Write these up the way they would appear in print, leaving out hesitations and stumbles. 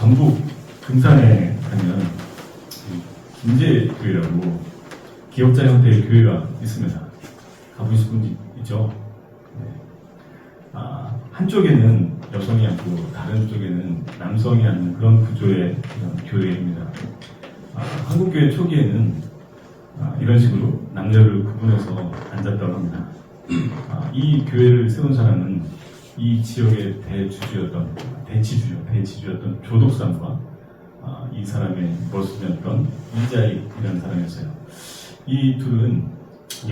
전북 금산에 가면 김제교회라고 기역자 형태의 교회가 있습니다. 가보신 분 있죠? 네. 한쪽에는 여성이 앉고 다른 쪽에는 남성이 앉는 그런 구조의 교회입니다. 한국교회 초기에는 이런 식으로 남녀를 구분해서 앉았다고 합니다. 이 교회를 세운 사람은 이 지역의 대지주였던 조독삼과 이 사람의 머슴이었던 이자익이라는 사람이었어요. 이 둘은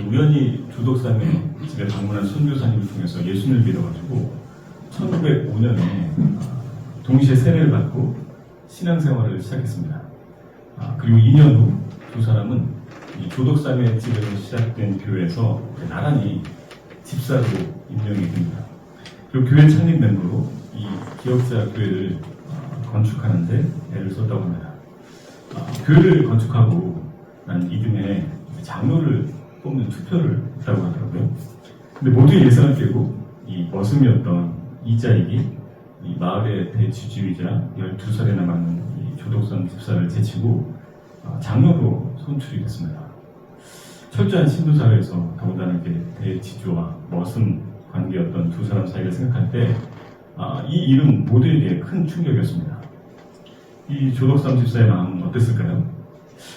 우연히 조독삼의 집에 방문한 선교사님을 통해서 예수님을 믿어가지고 1905년에 동시에 세례를 받고 신앙생활을 시작했습니다. 그리고 2년 후 두 사람은 이 조독삼의 집에서 시작된 교회에서 나란히 집사로 임명이 됩니다. 그리고 교회 창립 멤버로 이 기역자 교회를 건축하는데 애를 썼다고 합니다. 교회를 건축하고 난 이듬해 장로를 뽑는 투표를 했다고 하더라고요. 근데 모두의 예상을 깨고 이 머슴이었던 이자익이 이 마을의 대지주이자 12살에 남았는 이 조독삼 집사를 제치고 장로로 선출이 됐습니다. 철저한 신도사회에서 더군다나 이렇게 대지주와 머슴 관계였던 두 사람 사이를 생각할 때 이 일은 모두에게 큰 충격이었습니다. 이 조독삼 집사의 마음은 어땠을까요?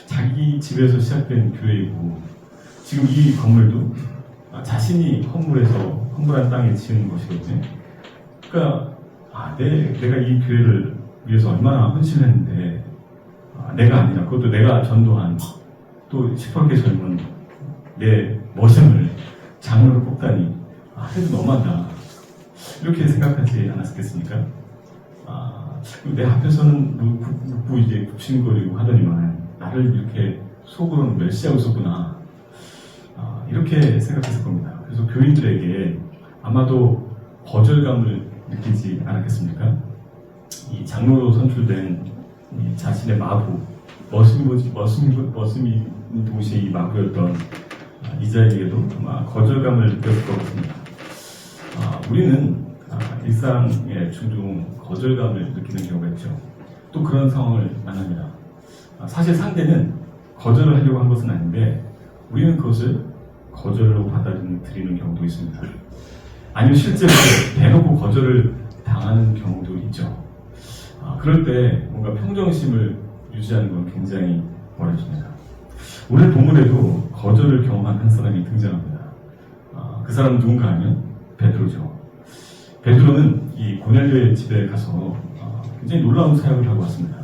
자기 집에서 시작된 교회이고 지금 이 건물도 자신이 헌물한 땅에 지은 것이거든요. 그러니까 내가 이 교회를 위해서 얼마나 헌신했는데 내가 아니라 그것도 내가 전도한 또 시퍼렇게 젊은 내 머슴을 장로로 뽑다니 해도 너무한다 이렇게 생각하지 않았겠습니까? 내 앞에서는 묵고 이제 굽신거리고 하더니만 나를 이렇게 속으로는 멸시하고 있었구나 이렇게 생각했을 겁니다. 그래서 교인들에게 아마도 거절감을 느끼지 않았겠습니까? 이 장로로 선출된 이 자신의 마부, 머슴이 동시에 이 마부였던 이자에게도 아마 거절감을 느꼈을 것 같습니다. 우리는 일상에 종종 거절감을 느끼는 경우가 있죠. 또 그런 상황을 만납니다. 사실 상대는 거절을 하려고 한 것은 아닌데 우리는 그것을 거절로 받아들이는 경우도 있습니다. 아니면 실제로 대놓고 거절을 당하는 경우도 있죠. 그럴 때 뭔가 평정심을 유지하는 건 굉장히 어렵습니다. 오늘 본문에도 거절을 경험한 한 사람이 등장합니다. 그 사람은 누군가 하면 베드로죠. 베드로는 이 고넬료의 집에 가서 굉장히 놀라운 사역을 하고 왔습니다.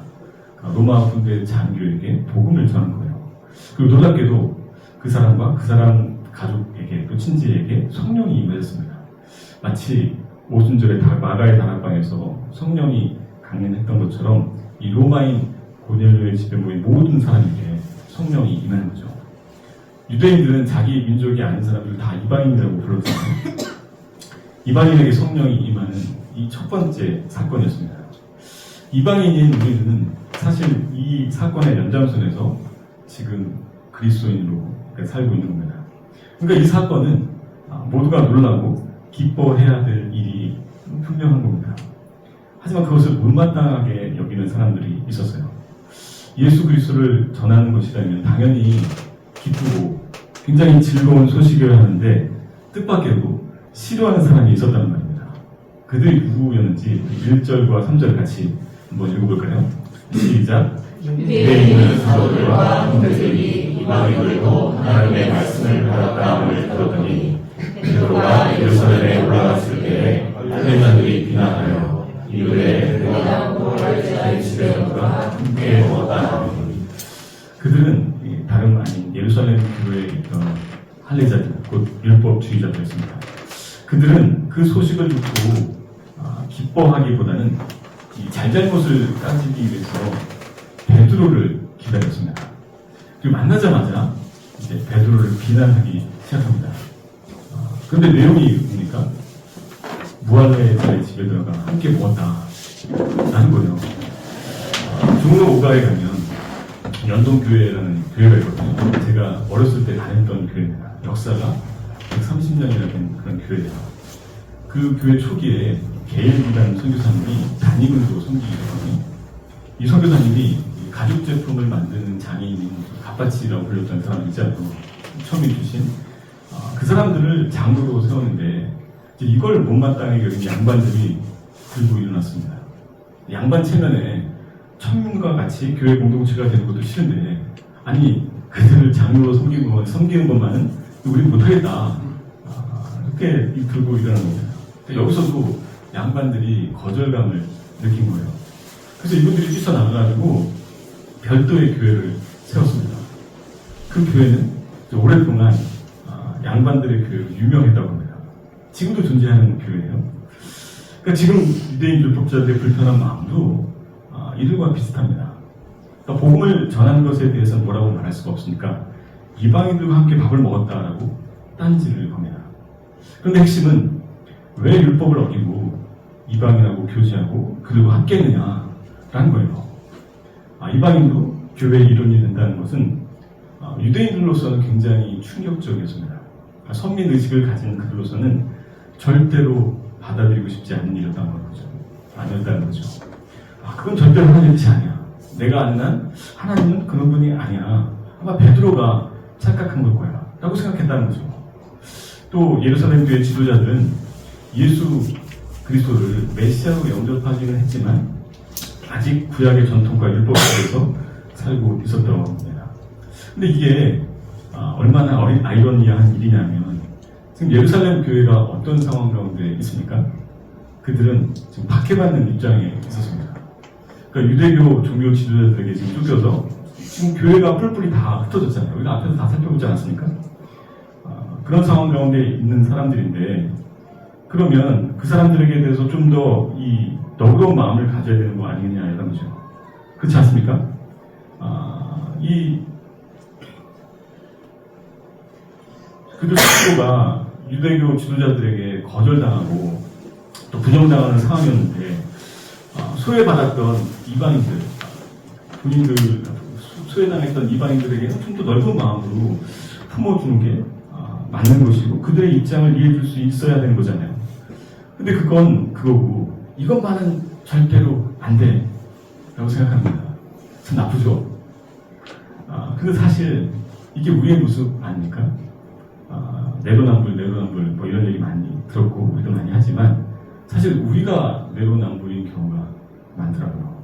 로마 군대 장교에게 복음을 전한 거예요. 그리고 놀랍게도 그 사람과 그 사람 가족에게 또 친지에게 성령이 임하였습니다. 마치 오순절에 마가의 다락방에서 성령이 강림했던 것처럼 이 로마인 고넬료의 집에 모인 모든 사람에게 성령이 임하는 거죠. 유대인들은 자기 민족이 아닌 사람들을 다 이방인이라고 불렀잖아요. 이방인에게 성령이 임하는 이 첫 번째 사건이었습니다. 이방인인 우리는 사실 이 사건의 연장선에서 지금 그리스도인으로 살고 있는 겁니다. 그러니까 이 사건은 모두가 놀라고 기뻐해야 될 일이 분명한 겁니다. 하지만 그것을 못마땅하게 여기는 사람들이 있었어요. 예수 그리스도를 전하는 것이라면 당연히 기쁘고 굉장히 즐거운 소식이어야 하는데 뜻밖에도 싫어하는 사람이 있었다는 말입니다. 그들이 누구였는지 1절과 3절 같이 한번 읽어볼까요? 시작! 유대인은 사도들과 형제들이 이방인들도 하나님의 말씀을 받았다함을 들었더니 베드로가 예루살렘에 올라갔을 때에 할례자들이 비난하여 이르되 내가 모랄자의 집에서가 함께 먹었다. 그들은 다름 아닌 예루살렘 교회에 있던 할례자들, 곧 율법주의자들이었습니다. 그들은 그 소식을 듣고 기뻐하기보다는 이 잘잘못을 따지기 위해서 베드로를 기다렸습니다. 그리고 만나자마자 이제 베드로를 비난하기 시작합니다. 그런데 내용이 뭡니까? 무할레자의 집에 들어가 함께 먹었다 라는 거예요. 종로 5가에 가면 연동교회라는 교회가 있거든요. 제가 어렸을 때 다녔던 교회입니다. 역사가 130년이나 된 그런 교회예요. 그 교회 초기에 게일이라는 선교사님이 담임을 두고 섬기기 때문에 이 선교사님이 가죽 제품을 만드는 장애인인 갑바치라고 불렸던 사람이 있잖아요. 처음에 주신 그 사람들을 장으로 세웠는데 이걸 못마땅하게 여긴 양반들이 들고 일어났습니다. 양반 체면에 천문과 같이 교회 공동체가 되는 것도 싫은데 아니 그들을 장으로 섬기는 것만은 우리 못하겠다. 이렇게 들고 일어나는 겁니다. 여기서도 양반들이 거절감을 느낀 거예요. 그래서 이분들이 뛰쳐나가가지고 별도의 교회를 세웠습니다. 그 교회는 오랫동안 양반들의 교회로 유명했다고 합니다. 지금도 존재하는 교회예요. 그러니까 지금 유대인 율법자들의 불편한 마음도 이들과 비슷합니다. 그러니까 복음을 전하는 것에 대해서는 뭐라고 말할 수가 없으니까 이방인들과 함께 밥을 먹었다라고 딴지를 겁니다. 그런데 핵심은 왜 율법을 어기고 이방인하고 교제하고 그들과 함께 했느냐라는 거예요. 이방인도 교회의 일원이 된다는 것은 유대인들로서는 굉장히 충격적이었습니다. 선민 의식을 가진 그들로서는 절대로 받아들이고 싶지 않은 일이었다는 거죠. 아니었다는 거죠. 그건 절대로 하나님의 뜻이 아니야. 내가 아는 한 하나님은 그런 분이 아니야. 아마 베드로가 착각한 걸 거야. 라고 생각했다는 거죠. 또 예루살렘 교회 지도자들은 예수 그리스도를 메시아로 영접하기는 했지만 아직 구약의 전통과 율법 속에서 살고 있었다고 합니다. 근데 이게 얼마나 아이러니한 일이냐면 지금 예루살렘 교회가 어떤 상황 가운데 있습니까? 그들은 지금 박해받는 입장에 있었습니다. 그러니까 유대교 종교 지도자들에게 지금 쫓겨서 지금 교회가 뿔뿔이 다 흩어졌잖아요. 우리가 앞에서 다 살펴보지 않았습니까? 그런 상황 가운데 있는 사람들인데 그러면 그 사람들에게 대해서 좀 더 이 너그러운 마음을 가져야 되는 거 아니겠냐 이런 거죠. 그렇지 않습니까? 그들 스스로가 유대교 지도자들에게 거절당하고 또 부정당하는 상황이었는데 소외받았던 이방인들, 본인들 소외당했던 이방인들에게는 좀 더 넓은 마음으로 품어주는 게 맞는 것이고 그들의 입장을 이해해 줄 수 있어야 되는 거잖아요. 근데 그건 그거고 이것만은 절대로 안 돼 라고 생각합니다. 참 나쁘죠? 근데 사실 이게 우리의 모습 아닙니까? 내로남불 뭐 이런 얘기 많이 들었고 우리도 많이 하지만 사실 우리가 내로남불인 경우가 많더라고요.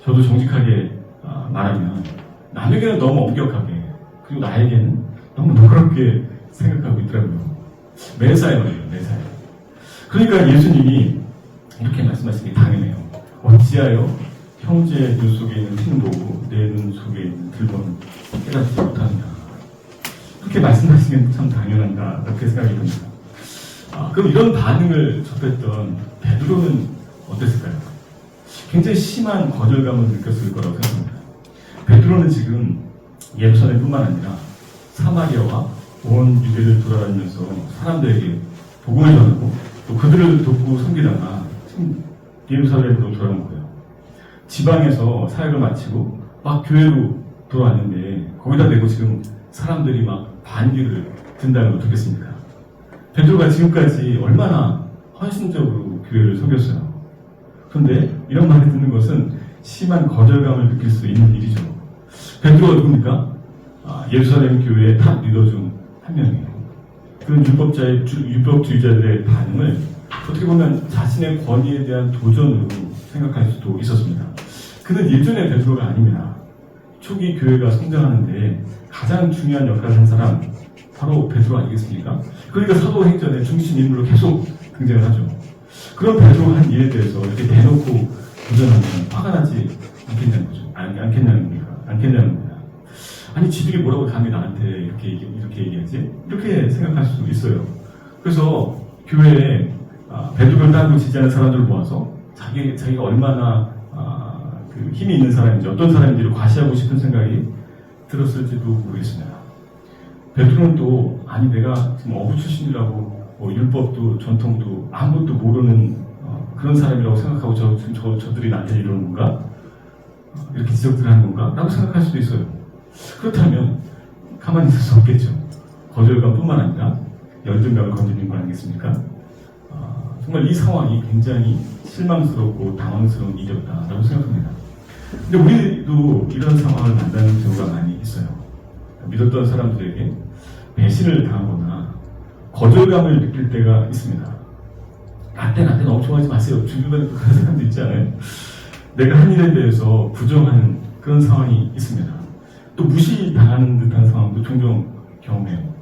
저도 정직하게 말하면 남에게는 너무 엄격하게 그리고 나에게는 너무 너그럽게 생각하고 있더라고요. 매사에 말이에요. 매사에. 그러니까 예수님이 이렇게 말씀하시는 게 당연해요. 어찌하여 형제의 눈 속에 있는 티는 보고 내 눈 속에 있는 들보는 깨닫지 못하느냐. 그렇게 말씀하시는 게 참 당연한가 그렇게 생각이 듭니다. 그럼 이런 반응을 접했던 베드로는 어땠을까요? 굉장히 심한 거절감을 느꼈을 거라고 생각합니다. 베드로는 지금 예루살렘뿐만 아니라 사마리아와 온 유대를 돌아다니면서 사람들에게 복음을 전하고 또 그들을 돕고 섬기다가 지금 예루살렘으로 돌아온 거예요. 지방에서 사역을 마치고 막 교회로 돌아왔는데 거기다 대고 지금 사람들이 막 반기를 든다면 어떻겠습니까? 베드로가 지금까지 얼마나 헌신적으로 교회를 섬겼어요. 그런데 이런 말을 듣는 것은 심한 거절감을 느낄 수 있는 일이죠. 베드로가 누굽니까? 예루살렘 교회의 탑 리더 중 한 명이에요. 그런 율법주의자들의 반응을 어떻게 보면 자신의 권위에 대한 도전으로 생각할 수도 있었습니다. 그는 예전의 베드로가 아닙니다. 초기 교회가 성장하는데 가장 중요한 역할을 한 사람 바로 베드로 아니겠습니까? 그러니까 사도행전의 중심 인물로 계속 등장을 하죠. 그런 베드로가 한 일에 대해서 이렇게 대놓고 도전하면 화가 나지 않겠냐는 거죠. 않겠냐는 겁니다. 아니 지들이 뭐라고 감히 나한테 이렇게 얘기하지? 이렇게 생각할 수도 있어요. 그래서 교회에 베드로를 따르고 지지하는 사람들을 모아서 자기가 얼마나 그 힘이 있는 사람인지 어떤 사람인지를 과시하고 싶은 생각이 들었을지도 모르겠습니다. 베드로는 또 아니 내가 지금 어부 출신이라고 뭐 율법도 전통도 아무것도 모르는 그런 사람이라고 생각하고 저들이 나한테 이러는 건가? 이렇게 지적들 하는 건가? 라고 생각할 수도 있어요. 그렇다면 가만히 있을 수 없겠죠. 거절감뿐만 아니라 열등감을 건드리는 거 아니겠습니까? 정말 이 상황이 굉장히 실망스럽고 당황스러운 일이었다라고 생각합니다. 근데 우리도 이런 상황을 만나는 경우가 많이 있어요. 믿었던 사람들에게 배신을 당하거나 거절감을 느낄 때가 있습니다. 나한테 너무 좋아하지 마세요. 주변에 그런 사람도 있지 않아요? 내가 한 일에 대해서 부정하는 그런 상황이 있습니다. 또 무시당하는 듯한 상황도 종종 경험해요.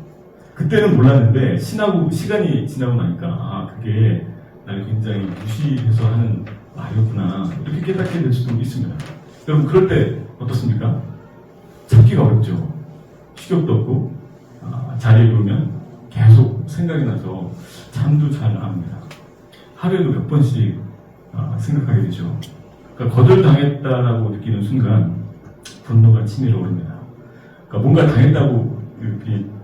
그때는 몰랐는데 시간이 지나고 나니까 그게 나를 굉장히 무시해서 하는 말이었구나 이렇게 깨닫게 될 수도 있습니다. 여러분 그럴 때 어떻습니까? 참기가 어렵죠. 식욕도 없고 자리에 누우면 계속 생각이 나서 잠도 잘 안 옵니다. 하루에도 몇 번씩 생각하게 되죠. 그러니까 거절당했다라고 느끼는 순간 분노가 치밀어 오릅니다. 그러니까 뭔가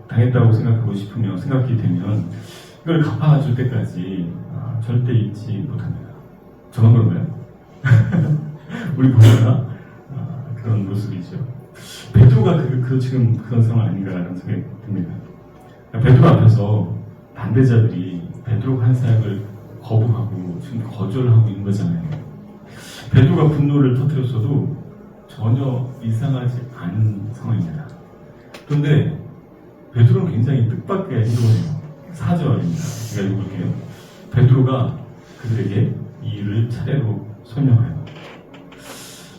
당했다고 생각하고 싶으면 생각이 되면 이걸 갚아줄 때까지 절대 잊지 못합니다. 저만 그런가요? 우리 모두가 그런 모습이죠. 베드로가 지금 그런 상황 아닌가라는 생각이 듭니다. 베드로 앞에서 반대자들이 베드로가 한 사역을 거부하고 지금 거절하고 있는 거잖아요. 베드로가 분노를 터뜨렸어도 전혀 이상하지 않은 상황입니다. 그런데 베드로는 굉장히 뜻밖의 행동을 해요. 4절입니다. 제가 읽어볼게요. 베드로가 그들에게 이 일을 차례로 설명하여.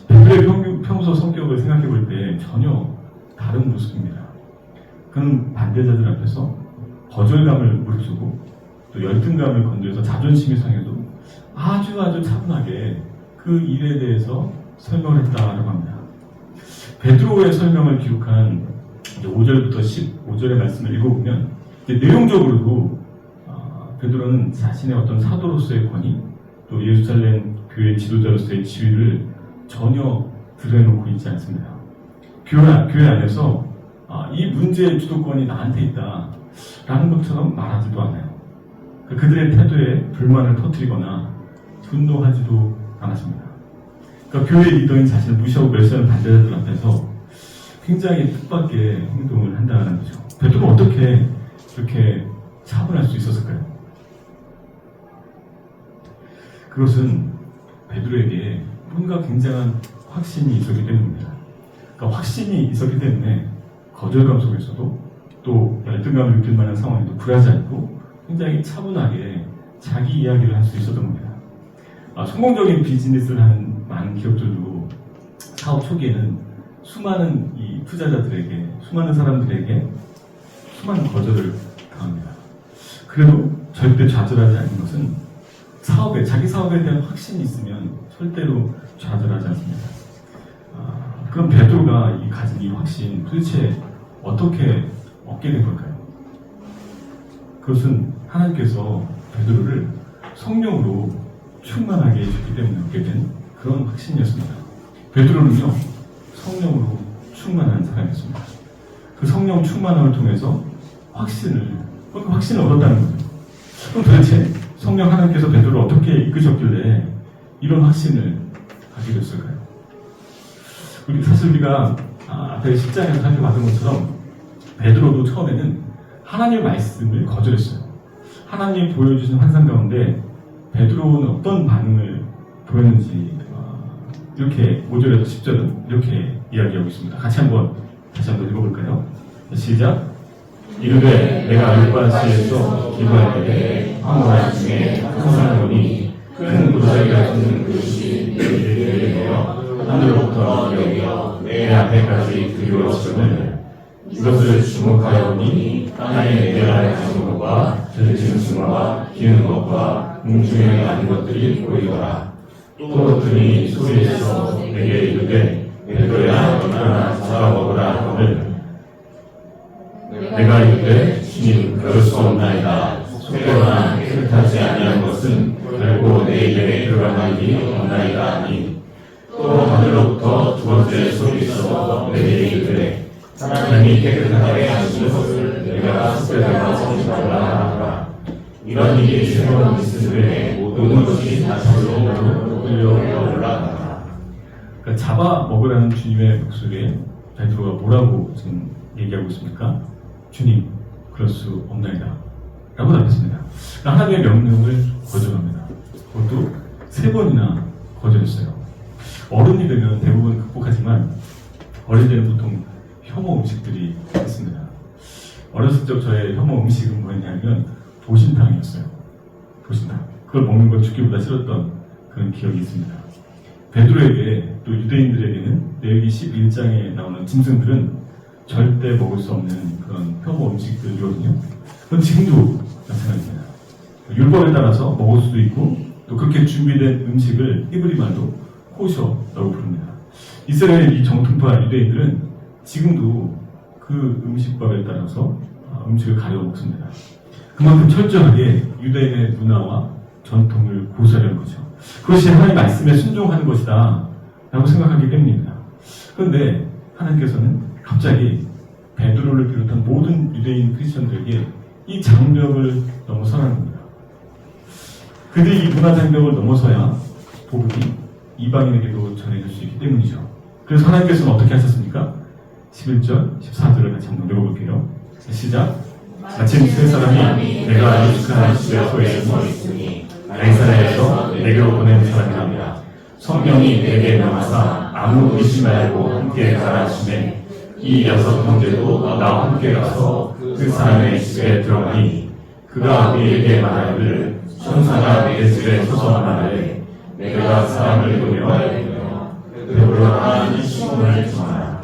베드로의 평소 성격을 생각해 볼 때 전혀 다른 모습입니다. 그는 반대자들 앞에서 거절감을 무릅쓰고 또 열등감을 건드려서 자존심이 상해도 아주 차분하게 그 일에 대해서 설명을 했다라고 합니다. 베드로의 설명을 기록한 5절부터 15절의 말씀을 읽어보면 내용적으로도 베드로는 자신의 어떤 사도로서의 권위 또 예루살렘 교회 지도자로서의 지위를 전혀 드러내놓고 있지 않습니다. 교회 안에서 이 문제의 주도권이 나한테 있다라는 것처럼 말하지도 않아요. 그들의 태도에 불만을 터뜨리거나 분노하지도 않았습니다. 그러니까 교회 리더인 자신을 무시하고 멸시하는 반대자들 앞에서 굉장히 뜻밖의 행동을 한다는 거죠. 베드로는 어떻게 그렇게 차분할 수 있었을까요? 그것은 베드로에게 뭔가 굉장한 확신이 있었기 때문입니다. 그러니까 확신이 있었기 때문에 거절감 속에서도 또 열등감을 느낄 만한 상황에도 굴하지 않고 굉장히 차분하게 자기 이야기를 할 수 있었던 겁니다. 성공적인 비즈니스를 하는 많은 기업들도 사업 초기에는 수많은 이 투자자들에게, 수많은 사람들에게 수많은 거절을 당합니다. 그래도 절대 좌절하지 않는 것은 자기 사업에 대한 확신이 있으면 절대로 좌절하지 않습니다. 그럼 베드로가 가진 이 확신 도대체 어떻게 얻게 된 걸까요? 그것은 하나님께서 베드로를 성령으로 충만하게 해주기 때문에 얻게 된 그런 확신이었습니다. 베드로는요, 성령으로 충만한 사람이었습니다. 그 성령 충만함을 통해서 확신을 얻었다는 거죠. 그럼 도대체 성령 하나님께서 베드로를 어떻게 이끄셨길래 이런 확신을 가지게 됐을까요? 사실 우리가 앞에 10장에서 살펴봤던 것처럼 베드로도 처음에는 하나님의 말씀을 거절했어요. 하나님이 보여주신 환상 가운데 베드로는 어떤 반응을 보였는지 이렇게 5절에서 10절은 이렇게 이야기하고 있습니다. 다시 한번 읽어볼까요? 시작. 이르되 내가 율바시에서 기도할 때에 황홀한 중에 항상 보니 큰 도자기 같은 그릇이 내게 되어 하늘로부터 내려 내 앞에까지 들이었음을 이것을 주목하여 보니 땅에 내려갈 가는 것과 들짐승과 기는 것과 공중에 많은 것들이 보이더라. 또 들이 소리에서 내게 이르되 베드로야 일어나 잡아먹으라 하거늘 내가 이르되 주님 그럴 수 없나이다. 속되거나 뜻하지 아니한 것은 결코 내 입에 들어가는 일이 없나이다 하니 또 하늘로부터 두 번째 소리에서 내게 이르되 하나님이 깨끗하게 하시는 것을 내가 속되다가 성취하라 하라. 이런 일이 새로운 있으므에 모든 것이 다시로 끌려 올라가라. 그러니까 잡아먹으라는 주님의 목소리에 베드로가 뭐라고 지금 얘기하고 있습니까? 주님, 그럴 수 없나이다 라고 답했습니다. 그러니까 하나님의 명령을 거절합니다. 그것도 3번이나 거절했어요. 어른이 되면 대부분 극복하지만 어릴 때는 보통 혐오 음식들이 있습니다. 어렸을 적 저의 혐오 음식은 뭐였냐면 보신탕이었어요. 보신탕. 그걸 먹는 건 죽기보다 싫었던 그런 기억이 있습니다. 베드로에게 또 유대인들에게는 레위기 11장에 나오는 짐승들은 절대 먹을 수 없는 그런 혐오 음식들이거든요. 그건 지금도 마찬가지입니다. 율법에 따라서 먹을 수도 있고 또 그렇게 준비된 음식을 히브리 말로 코셔라고 부릅니다. 이스라엘 이 정통파 유대인들은 지금도 그 음식법에 따라서 음식을 가려 먹습니다. 그만큼 철저하게 유대인의 문화와 전통을 고수하려는 거죠. 그것이 하나님 말씀에 순종하는 것이다 라고 생각하기 때문입니다. 그런데 하나님께서는 갑자기 베드로를 비롯한 모든 유대인 크리스천들에게 이 장벽을 넘어서라는 겁니다. 그들이 이 문화 장벽을 넘어서야 복음이 이방인에게도 전해질 수 있기 때문이죠. 그래서 하나님께서는 어떻게 하셨습니까? 11절, 14절을 같이 한번 읽어볼게요. 시작. 마침 세 사람이 내가 유숙한 집에 소에 숨어 있으니 나사렛에서 내게로 보낸 사람이라. 성령이 내게 명하사 아무 의심 말고 함께 가라 하시매 이 6 형제도 나와 함께 가서 그 사람의 집에 들어가니 그가 우리에게 말하기를 천사가 내 집에 서서 말하되 내가 사람을 보내어 베드로라 시몬을 정하라.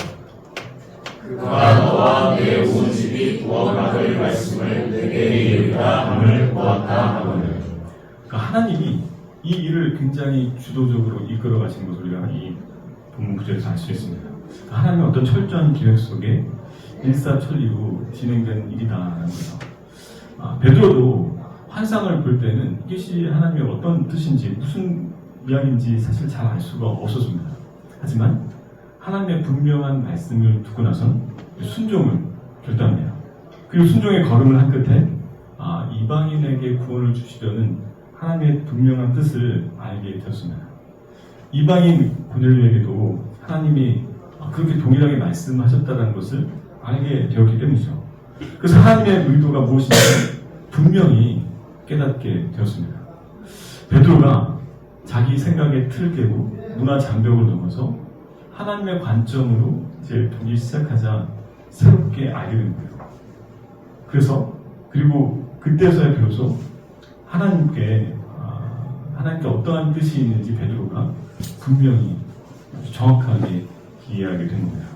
그가 너와 내 온 집이 구원받을 말씀을 내게 이르리라 함을 보았다 하거늘. 하나님이 이 일을 굉장히 주도적으로 이끌어 가시는 것을 우리가 이 본문 구절에서 알 수 있습니다. 하나님의 어떤 철저한 계획 속에 일사천리로 진행된 일이다라는 거예요. 베드로도 환상을 볼 때는 이것이 하나님의 어떤 뜻인지 무슨 이야기인지 사실 잘 알 수가 없었습니다. 하지만 하나님의 분명한 말씀을 듣고 나선 순종을 결단해요. 그리고 순종의 걸음을 한 끝에 이방인에게 구원을 주시려는 하나님의 분명한 뜻을 알게 되었습니다. 이방인 고넬료에게도 하나님이 그렇게 동일하게 말씀하셨다는 것을 알게 되었기 때문이죠. 그래서 하나님의 의도가 무엇인지 분명히 깨닫게 되었습니다. 베드로가 자기 생각의 틀을 깨고 문화 장벽을 넘어서 하나님의 관점으로 이제 보기 시작하자 새롭게 알게 된 거예요. 그리고 그때서야 비로소 하나님께 어떠한 뜻이 있는지 베드로가 분명히 정확하게 이해하게 된 겁니다.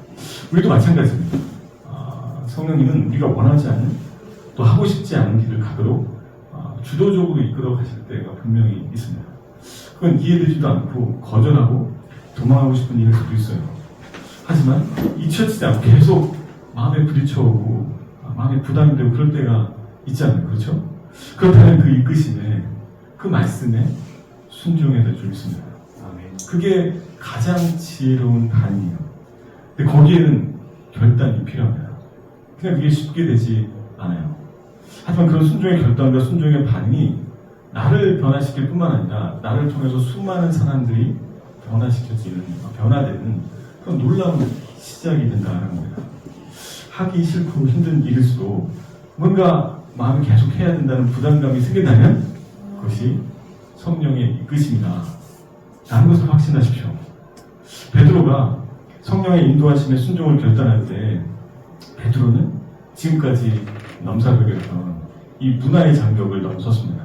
우리도 마찬가지입니다. 성령님은 우리가 원하지 않는 또 하고 싶지 않은 길을 가도록 주도적으로 이끌어 가실 때가 분명히 있습니다. 그건 이해되지도 않고 거절하고 도망하고 싶은 일일 수도 있어요. 하지만 잊혀지지 않고 계속 마음에 부딪혀오고 마음에 부담이 되고 그럴 때가 있지 않나요? 그렇죠? 그렇다면 그 이끄심에 그 말씀에 순종해야 될 줄 믿습니다. 그게 가장 지혜로운 반응이에요. 근데 거기에는 결단이 필요합니다. 그냥 그게 쉽게 되지 않아요. 하지만 그런 순종의 결단과 순종의 반응이 나를 변화시킬 뿐만 아니라 나를 통해서 수많은 사람들이 변화되는 그런 놀라운 시작이 된다는 겁니다. 하기 싫고 힘든 일일수록 뭔가 마음이 계속 해야 된다는 부담감이 생긴다면 그것이 성령의 이끄심이다 라는 것을 확신하십시오. 베드로가 성령의 인도하심에 순종을 결단할 때 베드로는 지금까지 넘사벽이었던 이 문화의 장벽을 넘어섰습니다.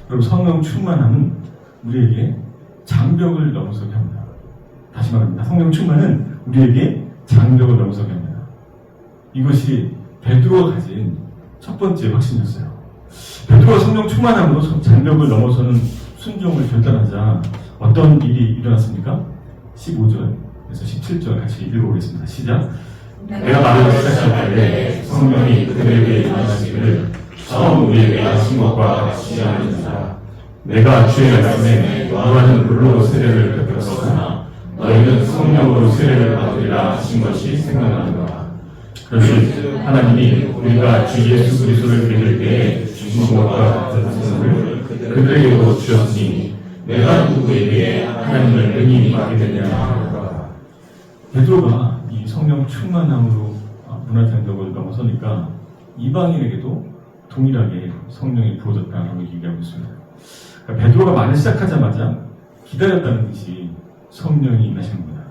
그리고 성령 충만함은 우리에게 장벽을 넘어서게 합니다. 다시 말합니다. 성령 충만은 우리에게 장벽을 넘어서게 합니다. 이것이 베드로가 가진 첫 번째 확신이었어요. 베드로가 성령 충만함으로 장벽을 넘어서는 순종을 결단하자 어떤 일이 일어났습니까? 15절에서 17절 같이 읽어보겠습니다. 시작. 내가 말을 시작할 때 성령이 그들에게 임하시기를 처음 우리에게 하신 것과 같이 하느니라. 내가 주의 말씀에 너희는 물로 세례를 베풀었으나 너희는 성령으로 세례를 받으리라 하신 것이 생각나노라. 그런즉 하나님이 우리가 주 예수 그리스도를 믿을 때에 주신 것과 같은 선물을 그들에게도 주셨으니 내가 누구에게 하나님을 능히 임하게 되느냐. 베드로가 이 성령 충만함으로 문화 장벽을 넘어서니까 이방인에게도 동일하게 성령이 부어졌다고 얘기하고 있습니다. 그러니까 베드로가 말을 시작하자마자 기다렸다는 것이 성령이 임하신 겁니다.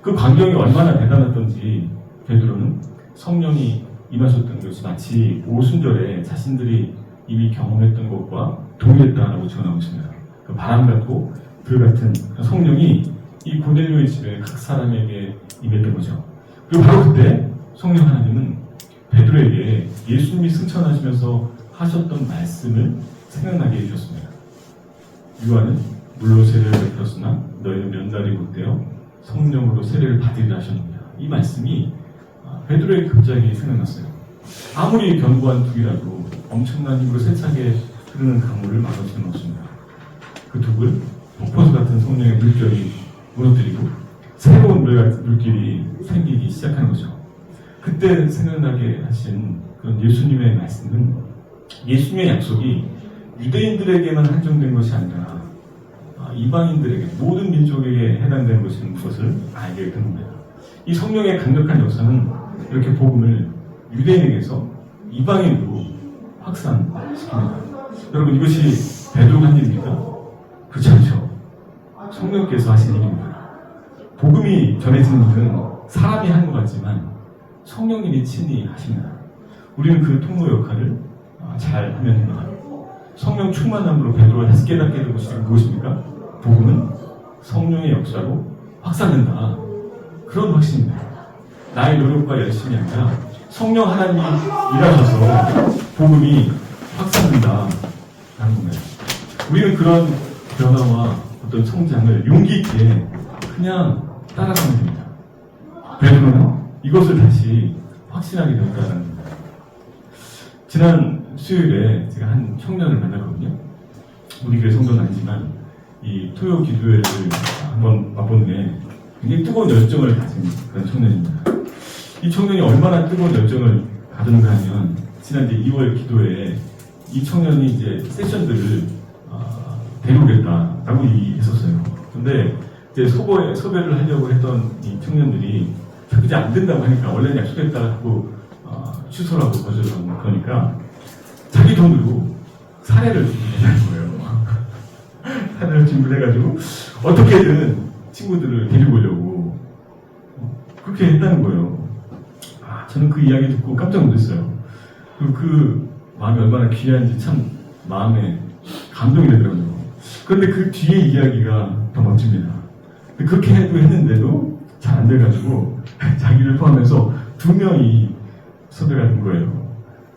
그 광경이 얼마나 대단했던지 베드로는 성령이 임하셨던 것이 마치 오순절에 자신들이 이미 경험했던 것과 동일했다라고 전하고 있습니다. 그 바람 같고 불 같은 성령이 이 고넬료의 집에 각 사람에게 임했던 거죠. 그리고 바로 그때 성령 하나님은 베드로에게 예수님이 승천하시면서 하셨던 말씀을 생각나게 해주셨습니다. 요한은 물로 세례를 베풀었으나 너희는 몇 날이 못되어 성령으로 세례를 받으리라 하셨느냐. 이 말씀이 베드로에게 갑자기 생각났어요. 아무리 견고한 둑이라도 엄청난 힘으로 세차게 흐르는 강물을 막을 수는 없습니다. 그 둑을 폭포수 같은 성령의 물결이 무너뜨리고 새로운 물길이 생기기 시작하는 거죠. 그때 생각나게 하신 그런 예수님의 말씀은 예수님의 약속이 유대인들에게만 한정된 것이 아니라 이방인들에게 모든 민족에게 해당되는 것을 알게 된 겁니다. 이 성령의 강력한 역사는 이렇게 복음을 유대인에게서 이방인으로 확산시킵니다. 여러분 이것이 베드로가 한 일입니까? 그렇지 않죠. 성령께서 하신 일입니다. 복음이 전해지는 일은 사람이 하는 것 같지만 성령님이 친히 하십니다. 우리는 그 통로 역할을 잘 하면 됩니다. 성령 충만함으로 베드로가 다시 깨닫게 된 것이 무엇입니까? 복음은 성령의 역사로 확산된다. 그런 확신입니다. 나의 노력과 열심이 아니라 성령 하나님이 일하셔서 복음이 확산된다. 라는 겁니다. 우리는 그런 변화와 어떤 성장을 용기 있게 그냥 따라가면 됩니다. 베드로는 이것을 다시 확신하게 되었다는 겁니다. 지난 수요일에 제가 한 청년을 만났거든요. 우리 교회 성도는 아니지만 이 토요 기도회를 한번 맛보는데 굉장히 뜨거운 열정을 가진 그런 청년입니다. 이 청년이 얼마나 뜨거운 열정을 가졌는가 하면 지난 이제 2월 기도회에 이 청년이 이제 세션들을 데려오겠다라고 얘기했었어요. 근데 이제 섭외를 하려고 했던 이 청년들이 이제 안 된다고 하니까 원래는 약속했다 하고 취소를 하고 거절하고 그러니까 자기 돈으로 사례를 준비해달라는 거예요. 사례를 준비해가지고 어떻게든 친구들을 데리고 오려고 그렇게 했다는 거예요. 저는 그 이야기 듣고 깜짝 놀랐어요. 그 마음이 얼마나 귀한지 참 마음에 감동이 되더라고요. 그런데 그 뒤에 이야기가 더 멋집니다. 그렇게 했는데도 잘 안 돼가지고 자기를 포함해서 2명이 섭외가 된 거예요.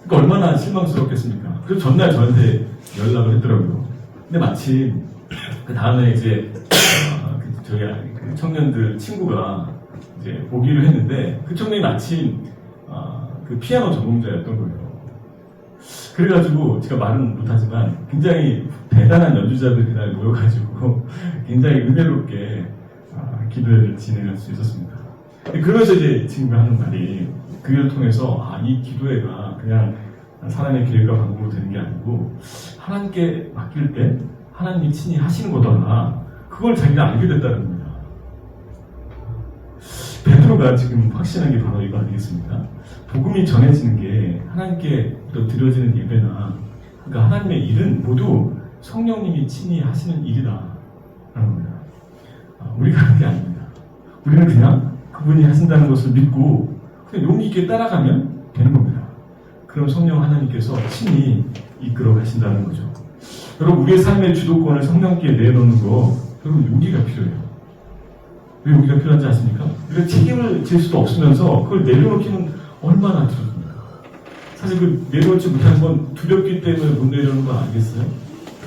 그러니까 얼마나 실망스럽겠습니까? 그래서 전날 저한테 연락을 했더라고요. 근데 마침 그 다음에 이제 저희 그 청년들 친구가 이제 오기로 했는데 그 청년이 마침 그 피아노 전공자였던 거예요. 그래가지고 제가 말은 못하지만 굉장히 대단한 연주자들이 날 모여가지고 굉장히 은혜롭게 기도회를 진행할 수 있었습니다. 그러면서 이제 친구가 하는 말이 그걸 통해서 이 기도회가 그냥 사람의 계획과 방법으로 되는 게 아니고 하나님께 맡길 때 하나님이 친히 하시는 거더라. 그걸 자기가 알게 됐다는 겁니다. 베드로가 지금 확신한 게 바로 이거 아니겠습니까? 복음이 전해지는 게 하나님께 또 드려지는 예배나 그러니까 하나님의 일은 모두 성령님이 친히 하시는 일이다 라는 겁니다. 우리가 하는 게 아닙니다. 우리는 그냥 그분이 하신다는 것을 믿고 그냥 용기 있게 따라가면 되는 겁니다. 그럼 성령 하나님께서 친히 이끌어 가신다는 거죠. 여러분 우리의 삶의 주도권을 성령께 내놓는 거 여러분 용기가 필요해요. 왜 용기가 필요한지 아십니까? 우리가 책임을 질 수도 없으면서 그걸 내려놓기는 얼마나 두렵습니까? 사실 그 내려놓지 못하는 건 두렵기 때문에 못 내려놓는 거 아니겠어요?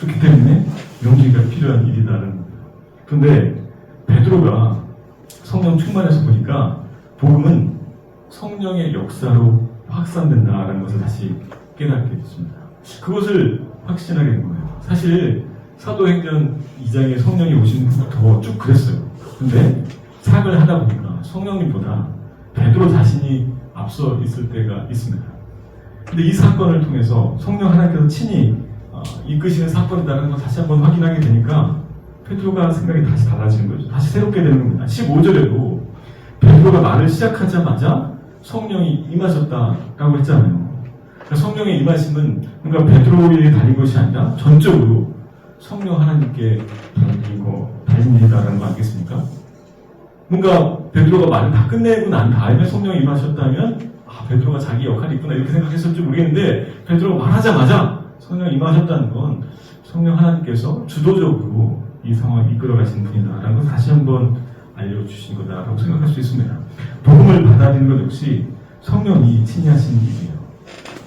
그렇기 때문에 용기가 필요한 일이라는 겁니다. 그런데 베드로가 성령 충만해서 보니까 복음은 성령의 역사로 확산된다라는 것을 다시 깨닫게 됐습니다. 그것을 확신하게 된 거예요. 사실 사도행전 2장에 성령이 오신 후부터 쭉 그랬어요. 근데 사역을 하다 보니까 성령님보다 베드로 자신이 앞서 있을 때가 있습니다. 근데 이 사건을 통해서 성령 하나님께서 친히 이끄시는 사건이라는 걸 다시 한번 확인하게 되니까 베드로가 생각이 다시 달라지는 거죠. 다시 새롭게 되는 겁니다. 15절에도 베드로가 말을 시작하자마자 성령이 임하셨다라고 했잖아요. 그러니까 성령의 임하심은 뭔가 베드로에게 달린 것이 아니라 전적으로 성령 하나님께 달린 일이다라는 거 아니겠습니까? 뭔가 베드로가 말을 다 끝내고 난 다음에 성령이 임하셨다면 베드로가 자기 역할이 있구나 이렇게 생각했을지 모르겠는데 베드로가 말하자마자 성령이 임하셨다는 건 성령 하나님께서 주도적으로 이 상황을 이끌어 가시는 분이다라는 걸 다시 한번 알려주신 거다라고 생각할 수 있습니다. 복음을 받아들이는 것 역시 성령이 친히 하시는 일이에요.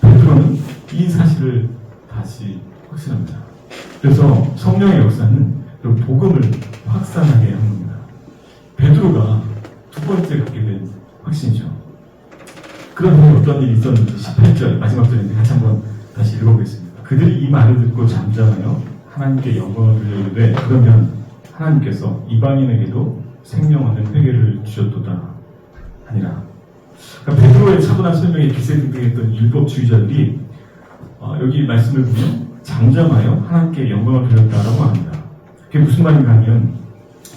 베드로는 이 사실을 다시 확신합니다. 그래서 성령의 역사는 그 복음을 확산하게 한 겁니다. 베드로가 두 번째 갖게 된 확신이죠. 그런 후에 어떤 일이 있었는지 18절 마지막 절인데 같이 한번 다시 읽어보겠습니다. 그들이 이 말을 듣고 잠잠하여 하나님께 영광을 돌리되 그러면 하나님께서 이방인에게도 생명 얻는 회개를 주셨도다 하니라. 그러니까 베드로의 차분한 설명에 기세등등했던 율법주의자들이 여기 말씀을 보면 잠잠하여 하나님께 영광을 돌렸다라고 합니다. 그게 무슨 말인가 하면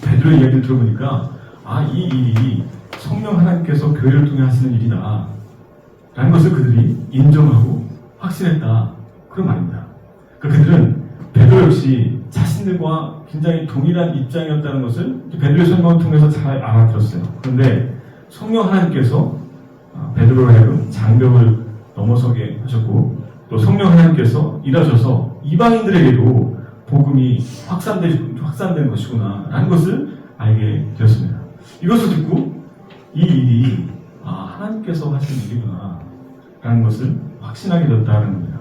베드로의 이야기를 들어보니까 이 일이 성령 하나님께서 교회를 통해 하시는 일이다 라는 것을 그들이 인정하고 확신했다 그런 말입니다. 그러니까 그들은 베드로 역시 자신들과 굉장히 동일한 입장이었다는 것을 베드로의 설명을 통해서 잘 알아들었어요. 그런데 성령 하나님께서 베드로로 하여금 장벽을 넘어서게 하셨고 또 성령 하나님께서 일하셔서 이방인들에게도 복음이 확산된 것이구나 라는 것을 알게 되었습니다. 이것을 듣고 이 일이 하나님께서 하신 일이구나 라는 것을 확신하게 되었다는 겁니다.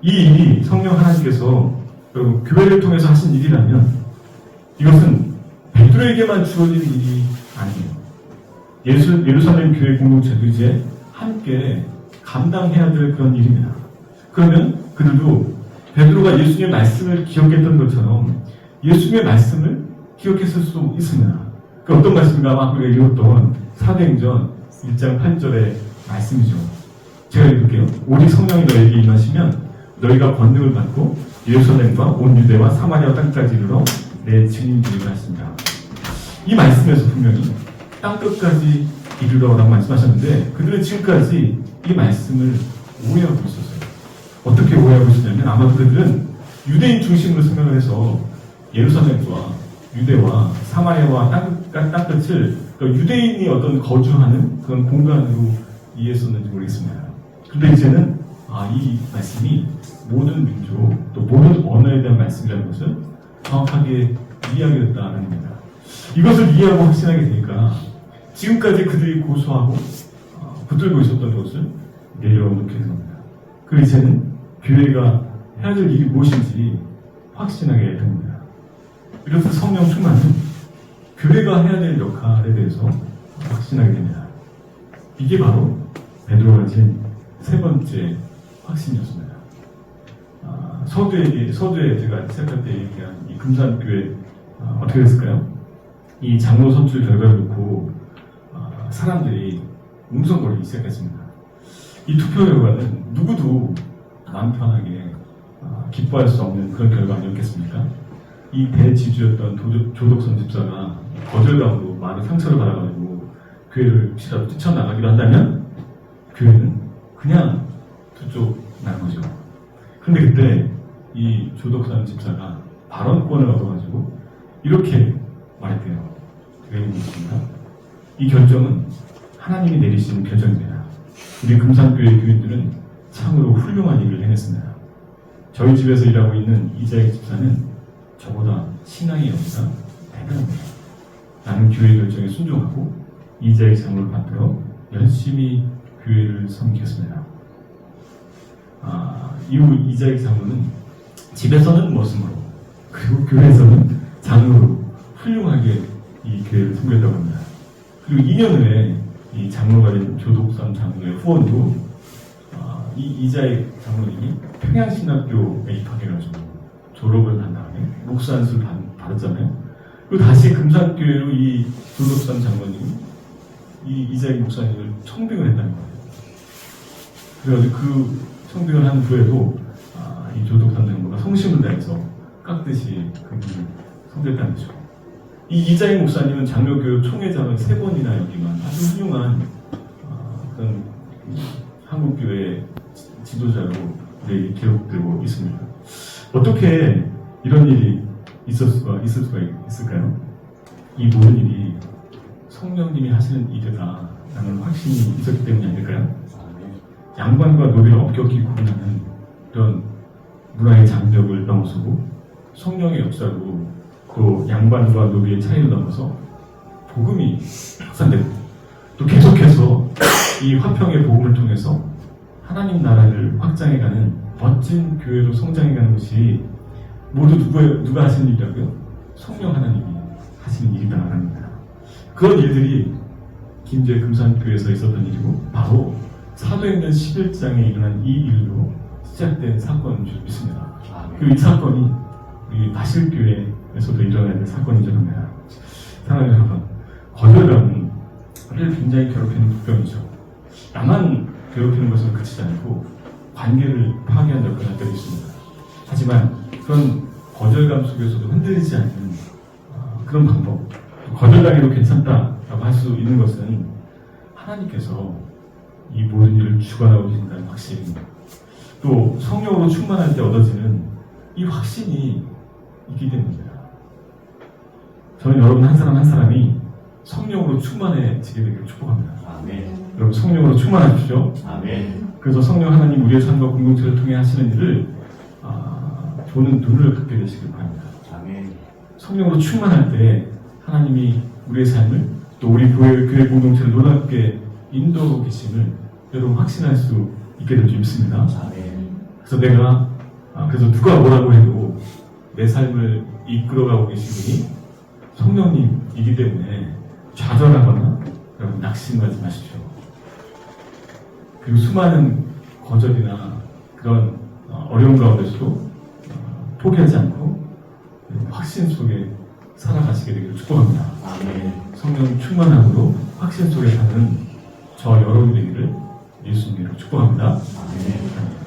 이 일이 성령 하나님께서 교회를 통해서 하신 일이라면 이것은 베드로에게만 주어진 일이 아니에요. 예루살렘 교회 공동체도 이제 함께 감당해야 될 그런 일입니다. 그러면 그들도 베드로가 예수님의 말씀을 기억했던 것처럼 예수님의 말씀을 기억했을 수 있습니다. 그 어떤 말씀인가 우리가 읽었던 사도행전 1장 8절의 말씀이죠. 제가 읽을게요. 오직 성령이 너에게 임하시면 너희가 권능을 받고 예루살렘과 온 유대와 사마리아 땅까지 이르러 내 증인되리라 하십니다. 이 말씀에서 분명히 땅끝까지 이르러라고 말씀하셨는데 그들은 지금까지 이 말씀을 오해하고 있었어요. 어떻게 오해하고 있었냐면 아마도 그들은 유대인 중심으로 생각을 해서 예루살렘과 유대와 사마리아와 땅끝을 유대인이 어떤 거주하는 그런 공간으로 이해했었는지 모르겠습니다. 그런데 이제는 이 말씀이 모든 민족 또 모든 언어에 대한 말씀이라는 것을 정확하게 이해하게 됐다는 겁니다. 이것을 이해하고 확신하게 되니까 지금까지 그들이 고소하고 붙들고 있었던 것을 내려놓게 된 겁니다. 그리고 이제는 교회가 해야 될 일이 무엇인지 확신하게 됩니다. 이렇듯 성령 충만은 교회가 해야 될 역할에 대해서 확신하게 됩니다. 이게 바로 베드로가 가진 세 번째 확신이었습니다. 서두에 제가 시작할 때 얘기한 이 금산교회 어떻게 됐을까요? 이 장로 선출 결과를 놓고 사람들이 웅성거리기 시작했습니다. 이 투표 결과는 누구도 마음 편하게 기뻐할 수 없는 그런 결과 아니었겠습니까? 이 대지주였던 조덕선 집사가 거절감으로 많은 상처를 받아가지고 교회를 혹시라도 뛰쳐나가기로 한다면 교회는 그냥 두쪽 난 거죠. 그런데 그때 이 조덕선 집사가 발언권을 얻어가지고 이렇게 말했대요. 왜 그렇습니까? 이 결정은 하나님이 내리신 결정입니다. 우리 금산교회 교인들은 참으로 훌륭한 일을 해냈습니다. 저희 집에서 일하고 있는 이자익 집사는 저보다 신앙의 역사 대단합니다. 나는 교회 결정에 순종하고 이자익 장로를 받들어 열심히 교회를 섬기겠습니다. 이후 이자익 장로는 집에서는 머슴으로 그리고 교회에서는 장로로 훌륭하게 이 교회를 섬겼다고 합니다. 그리고 2년 후에 이 장로가 된 조독선 장로의 후원으로 이 이자익 장로님이 평양신학교에 입학해가지고 졸업을 한 다음에 목사 안수를 받았잖아요. 그리고 다시 금산교회로 이 조독선 장로님이 이 이자익 목사님을 청빙을 했다는 거예요. 그래가지고 그 청빙을 한 후에도 이 조독선 장로가 성심을 다해서 깍듯이 그분을 섬겼다는 거죠. 이 이자익 목사님은 장로교육 총회장을 3번이나 여기만 아주 훌륭한 그런 한국교회 지도자로 기록되고 있습니다. 어떻게 이런 일이 있을 수가 있을까요? 이 모든 일이 성령님이 하시는 일이다라는 확신이 있었기 때문이 아닐까요? 양반과 노비를 엄격히 구분하는 이런 문화의 장벽을 넘어서고 성령의 역사로 그 양반과 노비의 차이를 넘어서 복음이 확산되고 또 계속해서 이 화평의 복음을 통해서 하나님 나라를 확장해가는 멋진 교회로 성장해가는 것이 모두 누가 하시는 일이라고요? 성령 하나님이 하시는 일이다라는 겁니다. 그런 일들이 김제 금산교회에서 있었던 일이고 바로 사도행전 11장에 일어난 이 일로 시작된 사건인 줄 믿습니다. 그리고 이 사건이 우리 마실교회에서도 일어나야 될 사건이죠. 사랑하는 여러분, 거절감은 우리를 굉장히 괴롭히는 불병이죠. 나만 괴롭히는 것은 그치지 않고 관계를 파괴한 역할을 할 때도 있습니다. 하지만 그런 거절감 속에서도 흔들리지 않는 그런 방법, 거절당해도 괜찮다라고 할 수 있는 것은 하나님께서 이 모든 일을 주관하고 계신다는 확신입니다. 또 성령으로 충만할 때 얻어지는 이 확신이 있기 때문입니다. 저는 여러분 한 사람 한 사람이 성령으로 충만해지게 되기를 축복합니다. 아멘. 여러분 성령으로 충만하십시오. 아멘. 그래서 성령 하나님 우리의 삶과 공동체를 통해 하시는 일을 보는 눈을 갖게 되시길 바랍니다. 아멘. 성령으로 충만할 때 하나님이 우리의 삶을 또 우리 교회 공동체를 놀랍게 인도하고 계심을 여러분 확신할 수 있게 될 줄 믿습니다. 아멘. 그래서 내가 그래서 누가 뭐라고 해도 내 삶을 이끌어가고 계신 분이 성령님이기 때문에 좌절하거나 여러분 낙심하지 마십시오. 그리고 수많은 거절이나 그런 어려운 가운데서도 포기하지 않고 확신 속에 살아가시게 되기를 축복합니다. 아멘. 성령 충만함으로 확신 속에 사는 저 여러분이 되기를 예수님으로 축복합니다. 아멘.